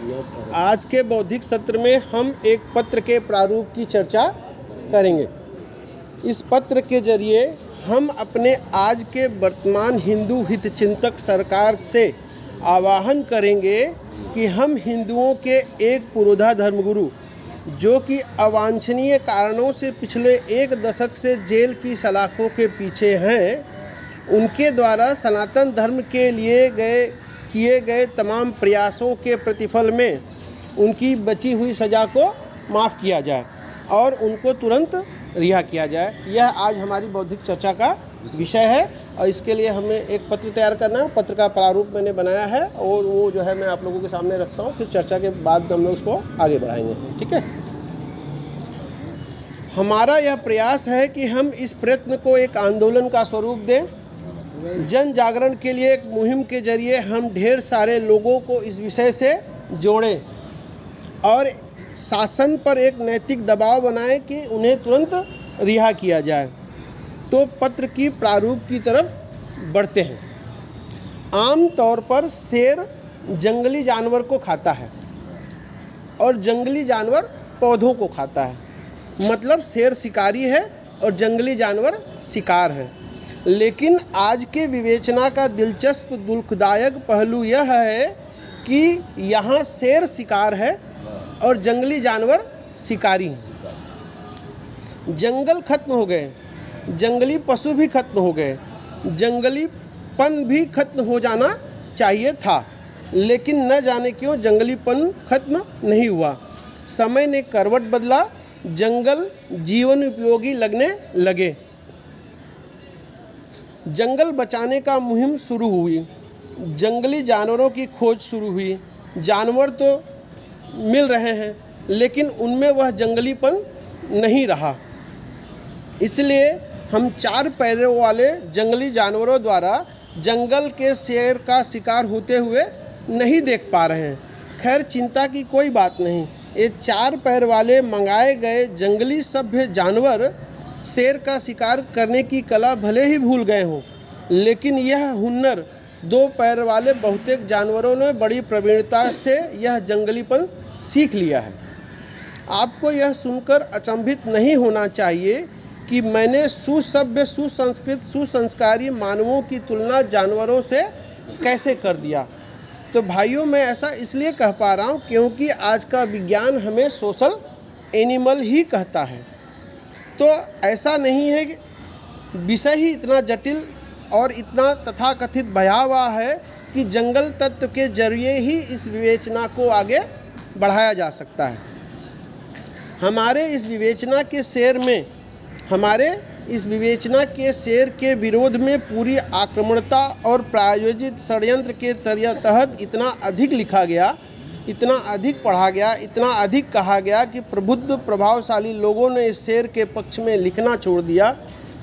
आज के बौद्धिक सत्र में हम एक पत्र के प्रारूप की चर्चा करेंगे। इस पत्र के जरिए हम अपने आज के वर्तमान हिंदू हितचिंतक सरकार से आह्वान करेंगे कि हम हिंदुओं के एक पुरोधा धर्मगुरु, जो कि अवांछनीय कारणों से पिछले 1 दशक से जेल की सलाखों के पीछे हैं, उनके द्वारा सनातन धर्म के लिए किए गए तमाम प्रयासों के प्रतिफल में उनकी बची हुई सज़ा को माफ़ किया जाए और उनको तुरंत रिहा किया जाए। यह आज हमारी बौद्धिक चर्चा का विषय है और इसके लिए हमें एक पत्र तैयार करना है। पत्र का प्रारूप मैंने बनाया है और वो जो है मैं आप लोगों के सामने रखता हूँ, फिर चर्चा के बाद हम लोग उसको आगे बढ़ाएंगे। ठीक है। हमारा यह प्रयास है कि हम इस प्रयत्न को एक आंदोलन का स्वरूप दें। जन जागरण के लिए एक मुहिम के जरिए हम ढेर सारे लोगों को इस विषय से जोड़ें और शासन पर एक नैतिक दबाव बनाएं कि उन्हें तुरंत रिहा किया जाए। तो पत्र की प्रारूप की तरफ बढ़ते हैं। आम तौर पर शेर जंगली जानवर को खाता है और जंगली जानवर पौधों को खाता है। मतलब शेर शिकारी है और जंगली जानवर शिकार है। लेकिन आज के विवेचना का दिलचस्प दुखदायक पहलू यह है कि यहाँ शेर शिकार है और जंगली जानवर शिकारी हैं। जंगल खत्म हो गए, जंगली पशु भी खत्म हो गए, जंगलीपन भी खत्म हो जाना चाहिए था, लेकिन न जाने क्यों जंगलीपन खत्म नहीं हुआ। समय ने करवट बदला, जंगल जीवन उपयोगी लगने लगे। जंगल बचाने का मुहिम शुरू हुई, जंगली जानवरों की खोज शुरू हुई। जानवर तो मिल रहे हैं लेकिन उनमें वह जंगलीपन नहीं रहा। इसलिए हम 4 पैरों वाले जंगली जानवरों द्वारा जंगल के शेर का शिकार होते हुए नहीं देख पा रहे हैं। खैर, चिंता की कोई बात नहीं। ये 4 पैर वाले मंगाए गए जंगली सभ्य जानवर शेर का शिकार करने की कला भले ही भूल गए हों, लेकिन यह हुनर 2 पैर वाले बहुतेक जानवरों ने बड़ी प्रवीणता से यह जंगलीपन सीख लिया है। आपको यह सुनकर अचंभित नहीं होना चाहिए कि मैंने सुसभ्य, सुसंस्कृत, सुसंस्कारी मानवों की तुलना जानवरों से कैसे कर दिया। तो भाइयों, मैं ऐसा इसलिए कह पा रहा हूँ क्योंकि आज का विज्ञान हमें सोशल एनिमल ही कहता है। तो ऐसा नहीं है कि विषय ही इतना जटिल और इतना तथाकथित भयावह है कि जंगल तत्व के जरिए ही इस विवेचना को आगे बढ़ाया जा सकता है। हमारे इस विवेचना के शेर के विरोध में पूरी आक्रमणता और प्रायोजित षड्यंत्र के तहत इतना अधिक लिखा गया, इतना अधिक पढ़ा गया, इतना अधिक कहा गया कि प्रबुद्ध प्रभावशाली लोगों ने इस शेर के पक्ष में लिखना छोड़ दिया,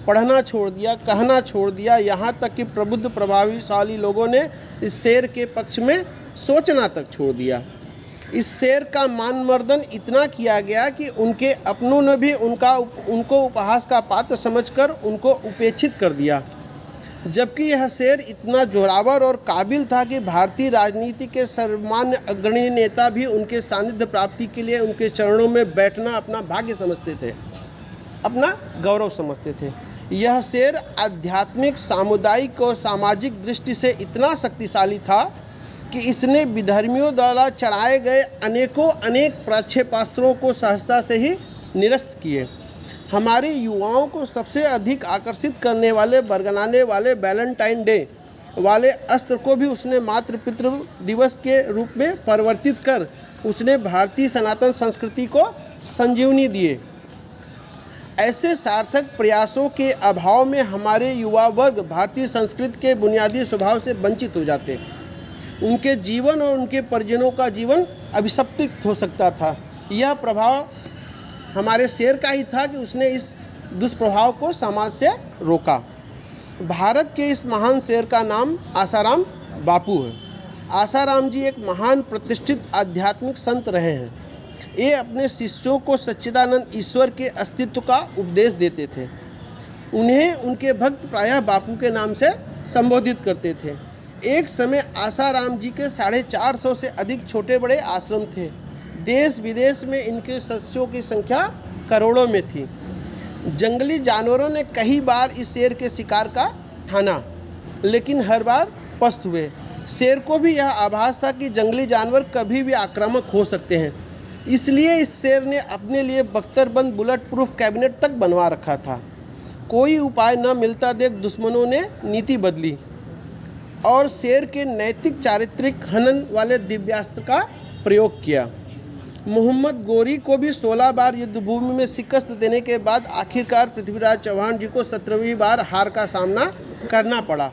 पढ़ना छोड़ दिया, कहना छोड़ दिया। यहाँ तक कि प्रबुद्ध प्रभावशाली लोगों ने इस शेर के पक्ष में सोचना तक छोड़ दिया। इस शेर का मानमर्दन इतना किया गया कि उनके अपनों ने भी उनको उपहास का पात्र समझकर उनको उपेक्षित कर दिया। जबकि यह शेर इतना जोरावर और काबिल था कि भारतीय राजनीति के सर्वमान्य अग्रणी नेता भी उनके सानिध्य प्राप्ति के लिए उनके चरणों में बैठना अपना भाग्य समझते थे, अपना गौरव समझते थे। यह शेर आध्यात्मिक, सामुदायिक और सामाजिक दृष्टि से इतना शक्तिशाली था कि इसने विधर्मियों द्वारा चढ़ाए गए अनेक प्रक्षेपास्त्रों को सहजता से ही निरस्त किए। हमारे युवाओं को सबसे अधिक आकर्षित करने वाले, बरगलाने वाले वैलेंटाइन डे वाले अस्त्र को भी उसने मातृ पितृ दिवस के रूप में परिवर्तित कर उसने भारतीय सनातन संस्कृति को संजीवनी दिए। ऐसे सार्थक प्रयासों के अभाव में हमारे युवा वर्ग भारतीय संस्कृति के बुनियादी स्वभाव से वंचित हो जाते। उनके जीवन और उनके परिजनों का जीवन अभिशप्त हो सकता था। यह प्रभाव हमारे शेर का ही था कि उसने इस दुष्प्रभाव को समाज से रोका। भारत के इस महान शेर का नाम आसाराम बापू है। आसाराम जी एक महान प्रतिष्ठित आध्यात्मिक संत रहे हैं। ये अपने शिष्यों को सच्चिदानंद ईश्वर के अस्तित्व का उपदेश देते थे। उन्हें उनके भक्त प्रायः बापू के नाम से संबोधित करते थे। एक समय आसाराम जी के 450 से अधिक छोटे बड़े आश्रम थे। देश विदेश में इनके सदस्यों की संख्या करोड़ों में थी। जंगली जानवरों ने कई बार इस शेर के शिकार का ठाना, लेकिन हर बार पस्त हुए। शेर को भी यह आभास था कि जंगली जानवर कभी भी आक्रामक हो सकते हैं, इसलिए इस शेर ने अपने लिए बख्तरबंद बुलेट प्रूफ कैबिनेट तक बनवा रखा था। कोई उपाय न मिलता देख दुश्मनों ने नीति बदली और शेर के नैतिक चारित्रिक हनन वाले दिव्यास्त्र का प्रयोग किया। मोहम्मद गोरी को भी 16 बार युद्धभूमि में शिकस्त देने के बाद आखिरकार पृथ्वीराज चौहान जी को 17वीं बार हार का सामना करना पड़ा,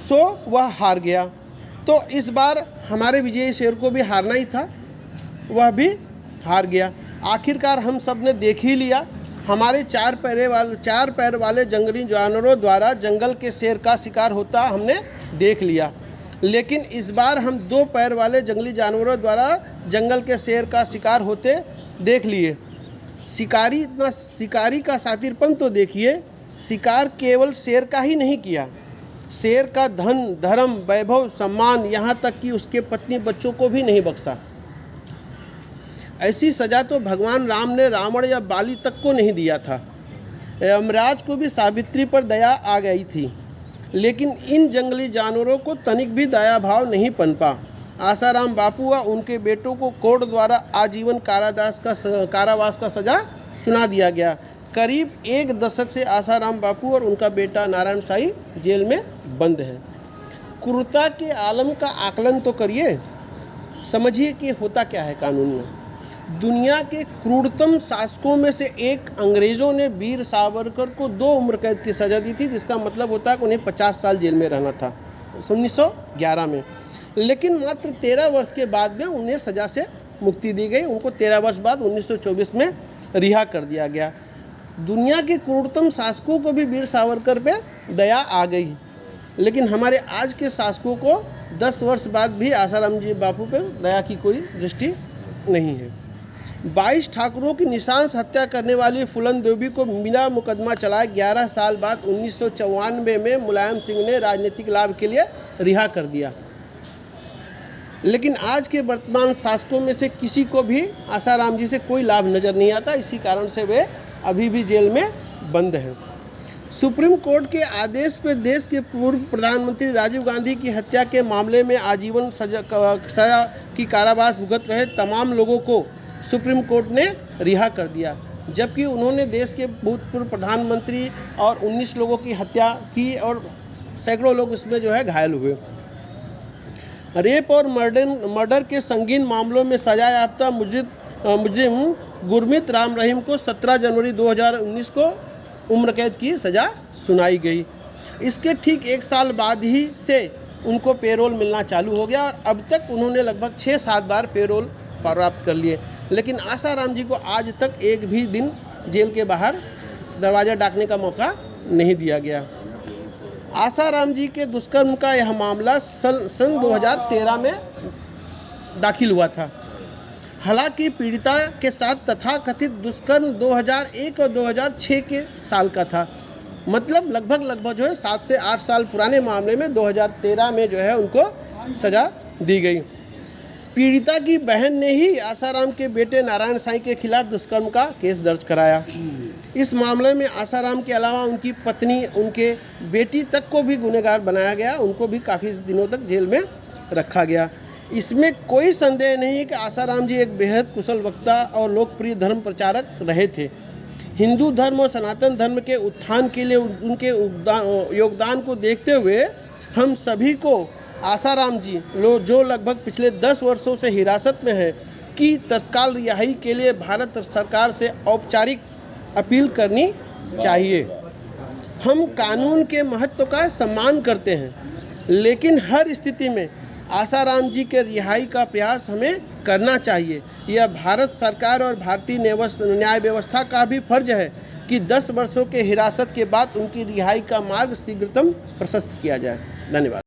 सो वह हार गया। तो इस बार हमारे विजयी शेर को भी हारना ही था, वह भी हार गया। आखिरकार हम सब ने देख ही लिया, हमारे चार पैर वाले जंगली जानवरों द्वारा जंगल के शेर का शिकार होता हमने देख लिया, लेकिन इस बार हम 2 पैर वाले जंगली जानवरों द्वारा जंगल के शेर का शिकार होते देख लिए। शिकारी का सातिरपन तो देखिए, शिकार केवल शेर का ही नहीं किया, शेर का धन, धर्म, वैभव, सम्मान, यहाँ तक कि उसके पत्नी बच्चों को भी नहीं बख्शा। ऐसी सजा तो भगवान राम ने रावण या बाली तक को नहीं दिया था। यमराज को भी सावित्री पर दया आ गई थी, लेकिन इन जंगली जानवरों को तनिक भी दया भाव नहीं पनपा। आसाराम बापू व उनके बेटों को कोर्ट द्वारा आजीवन कारावास का सजा सुना दिया गया। करीब 1 दशक से आसाराम बापू और उनका बेटा नारायण साईं जेल में बंद है। क्रूरता के आलम का आकलन तो करिए, समझिए कि होता क्या है कानून में। दुनिया के क्रूरतम शासकों में से एक अंग्रेजों ने वीर सावरकर को 2 उम्र कैद की सजा दी थी, जिसका मतलब होता है कि उन्हें 50 साल जेल में रहना था 1911 में। लेकिन मात्र 13 वर्ष के बाद में उन्हें सजा से मुक्ति दी गई। उनको 13 वर्ष बाद 1924 में रिहा कर दिया गया। दुनिया के क्रूरतम शासकों को भी वीर सावरकर पे दया आ गई, लेकिन हमारे आज के शासकों को 10 वर्ष बाद भी आसाराम जी बापू पे दया की कोई दृष्टि नहीं है। 22 ठाकुरों की निशान हत्या करने वाली फूलन देवी को बिना मुकदमा चलाए 11 साल बाद 1994 में मुलायम सिंह ने राजनीतिक लाभ के लिए रिहा कर दिया। लेकिन आज के वर्तमान शासकों में से किसी को भी आसाराम जी से कोई लाभ नजर नहीं आता, इसी कारण से वे अभी भी जेल में बंद हैं। सुप्रीम कोर्ट के आदेश पर देश के पूर्व प्रधानमंत्री राजीव गांधी की हत्या के मामले में आजीवन सजा की कारावास भुगत रहे तमाम लोगों को सुप्रीम कोर्ट ने रिहा कर दिया, जबकि उन्होंने देश के भूतपूर्व प्रधानमंत्री और 19 लोगों की हत्या की और सैकड़ों लोग उसमें जो है घायल हुए। रेप और मर्डर के संगीन मामलों में सजा याफ्ता मुजरिम गुरमीत राम रहीम को 17 जनवरी 2019 को उम्र कैद की सजा सुनाई गई। इसके ठीक 1 साल बाद ही से उनको पेरोल मिलना चालू हो गया और अब तक उन्होंने लगभग 6-7 बार पेरोल प्राप्त कर लिए, लेकिन आसाराम जी को आज तक एक भी दिन जेल के बाहर दरवाजा डाकने का मौका नहीं दिया गया। आसाराम जी के दुष्कर्म का यह मामला सन 2013 में दाखिल हुआ था। हालांकि पीड़िता के साथ तथाकथित दुष्कर्म 2001 और 2006 के साल का था, मतलब लगभग जो है 7 से 8 साल पुराने मामले में 2013 में जो है उनको सजा दी गई। पीड़िता की बहन ने ही आसाराम के बेटे नारायण साईं के खिलाफ दुष्कर्म का केस दर्ज कराया। इस मामले में आसाराम के अलावा उनकी पत्नी, उनके बेटी तक को भी गुनहगार बनाया गया, उनको भी काफ़ी दिनों तक जेल में रखा गया। इसमें कोई संदेह नहीं है कि आसाराम जी एक बेहद कुशल वक्ता और लोकप्रिय धर्म प्रचारक रहे थे। हिंदू धर्म और सनातन धर्म के उत्थान के लिए उनके योगदान को देखते हुए हम सभी को आसाराम जी जो लगभग पिछले 10 वर्षों से हिरासत में है की तत्काल रिहाई के लिए भारत सरकार से औपचारिक अपील करनी चाहिए। हम कानून के महत्व का सम्मान करते हैं, लेकिन हर स्थिति में आसाराम जी के रिहाई का प्रयास हमें करना चाहिए। यह भारत सरकार और भारतीय न्याय व्यवस्था का भी फर्ज है कि 10 वर्षों के हिरासत के बाद उनकी रिहाई का मार्ग शीघ्रतम प्रशस्त किया जाए। धन्यवाद।